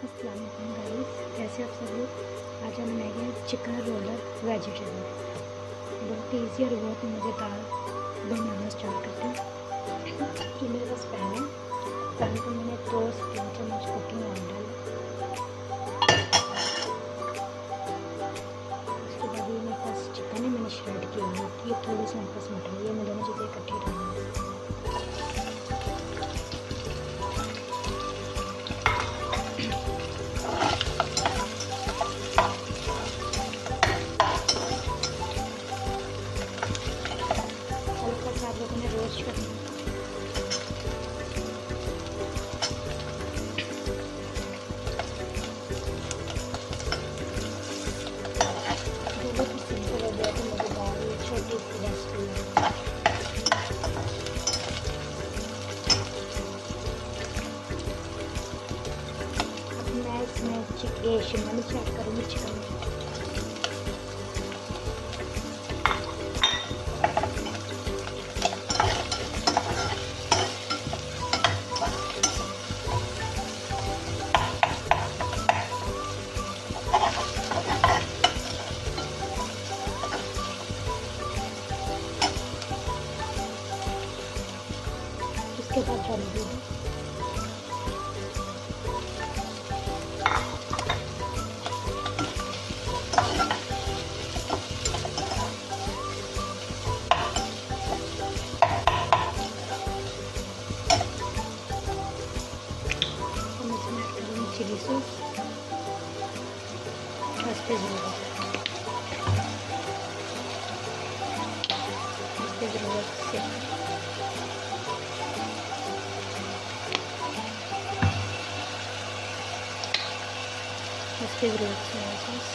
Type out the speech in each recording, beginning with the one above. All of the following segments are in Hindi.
अस्सलाम वालेकुम गाइस, कैसे आप सब लोग। आज हम बनाएंगे चिकन रोलर वेजिटेबल। बहुत ही ईजी और बहुत मज़ेदार बनाना स्टार्ट करते हैं। ये मेरे पास पैन है। पैन को मैंने 2 से 3 चम्मच कुकिंग ऑयल डाला। उसके बाद ये मेरे पास चिकन है, मैंने श्रेड किया है। ये थोड़ी सी मेरे पास मटर है। ये मैं दोनों चीज़ें इकट्ठी डालूँगी। हल्का सा आप लोगों ने रोस्ट करना है। बहुत ही सिंपल है, बहुत ही मज़ेदार है, छोटी सी रेसिपी है। अब मैं इसमें शिमला मिर्च ऐड करूँगी चिकन में। इसके बाद डालूँगी चिली सॉस, खस्ते ज़रूरत से खस्ते ज़रूरत सोया सॉस,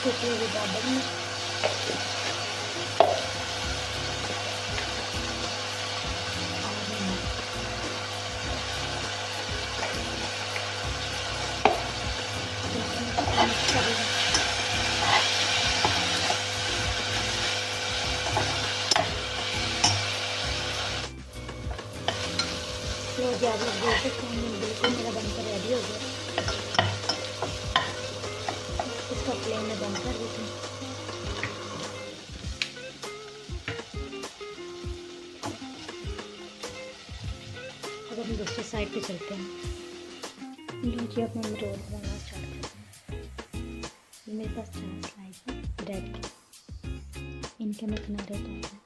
कुछ लोग दादर में तो ज़्यादा देख सकते हैं। बिल्कुल मेरा बनकर रेडी हो गया। इसका फ्लेम में बंद कर देती हूँ। अब हम दूसरी साइड पे चलते हैं। लीजिए अब हम रोल बनाना स्टार्ट करते हैं। ये मेरे पास 4 स्लाइस है ब्रेड के, इनके मैं किनारे उतार दूँ।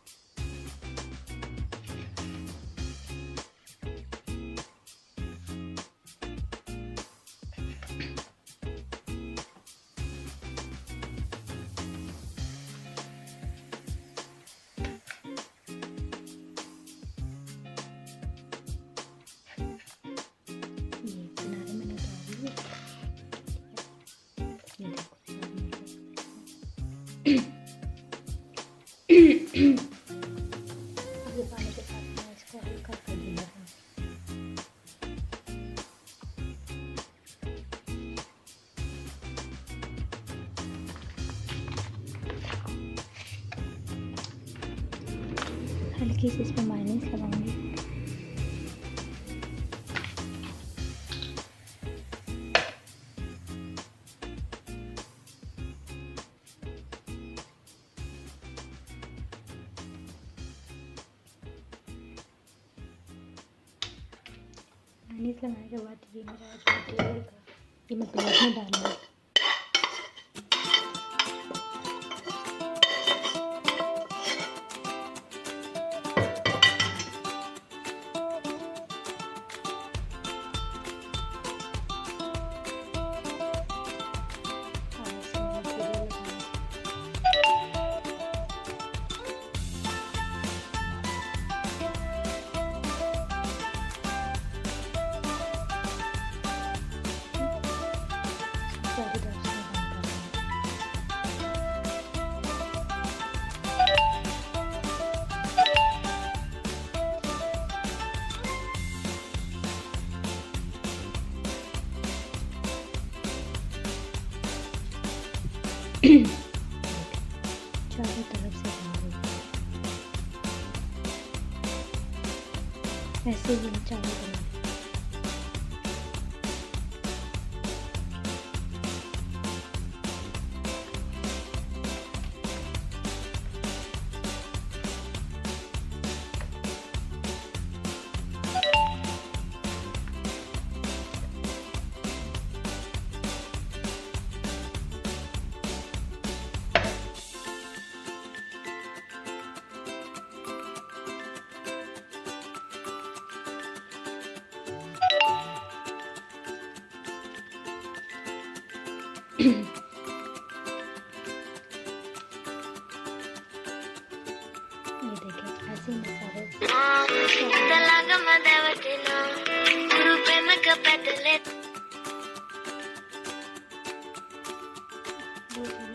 अब ये पानी के साथ मैं इसको हल्का सा गीला करूँ। हल्की सी इसमें मायोनीज लगाऊंगी। मायोनीज लगाने के बाद ये मेरा जो तेल था ये मैं प्लेट में डालूंगी। चारों तरफ से ऐसे ही चारों तरफ। ये देखिए ऐसे ही मसाले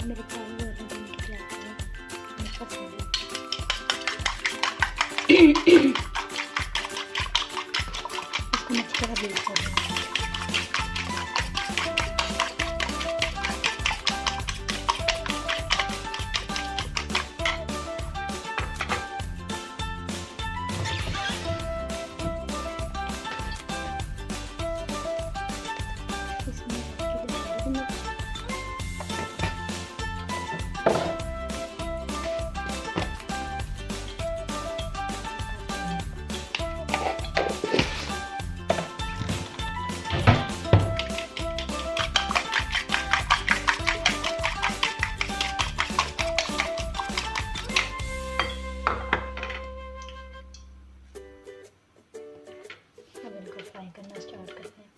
मेरे चावल इसको मैं अच्छी तरह बेक कर दूँगी। फ्राई करना स्टार्ट करते हैं।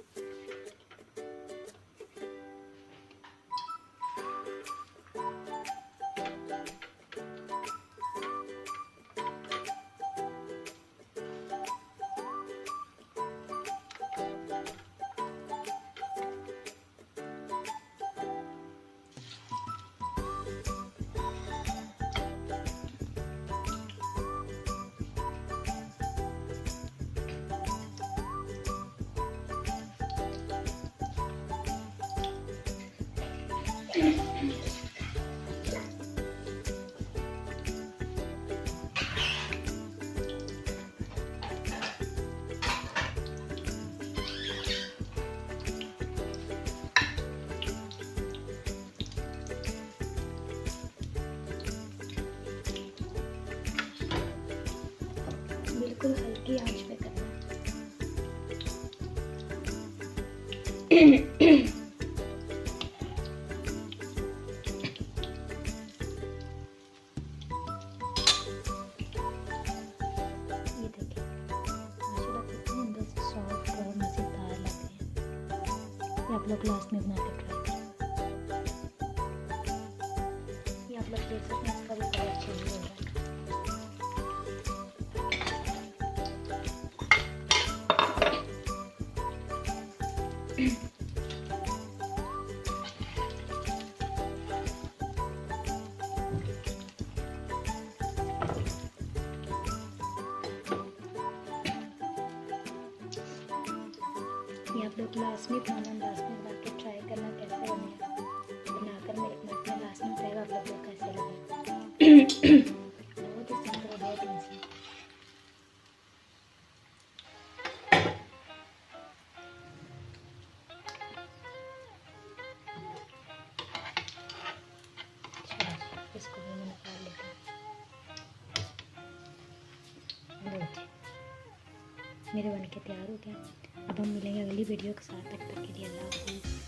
बिल्कुल हल्की आंच पे करना है। ये देखिए माशाल्लाह कितने अंदर से सॉफ्ट और मज़ेदार लग रहे हैं। ये आप लोग लास्ट में बना के ट्राई करें। ये आप लोग देख सकते हैं इसका भी कलर चेंज हो रहा है। ये आप लोग लास्ट में बना के ट्राई करना कैसे बनेगा। बनाकर मेरे अपने लास्ट में बताएगा आप लोग को कैसे लगेगा। बहुत ही सिंपल, बहुत ईजी। इसको भी मैं निकाल लेती हूँ। मेरे बन के तैयार हो गया। अब हम मिलेंगे अगली वीडियो के साथ। तब तक के लिए अल्लाह हाफ़िज़।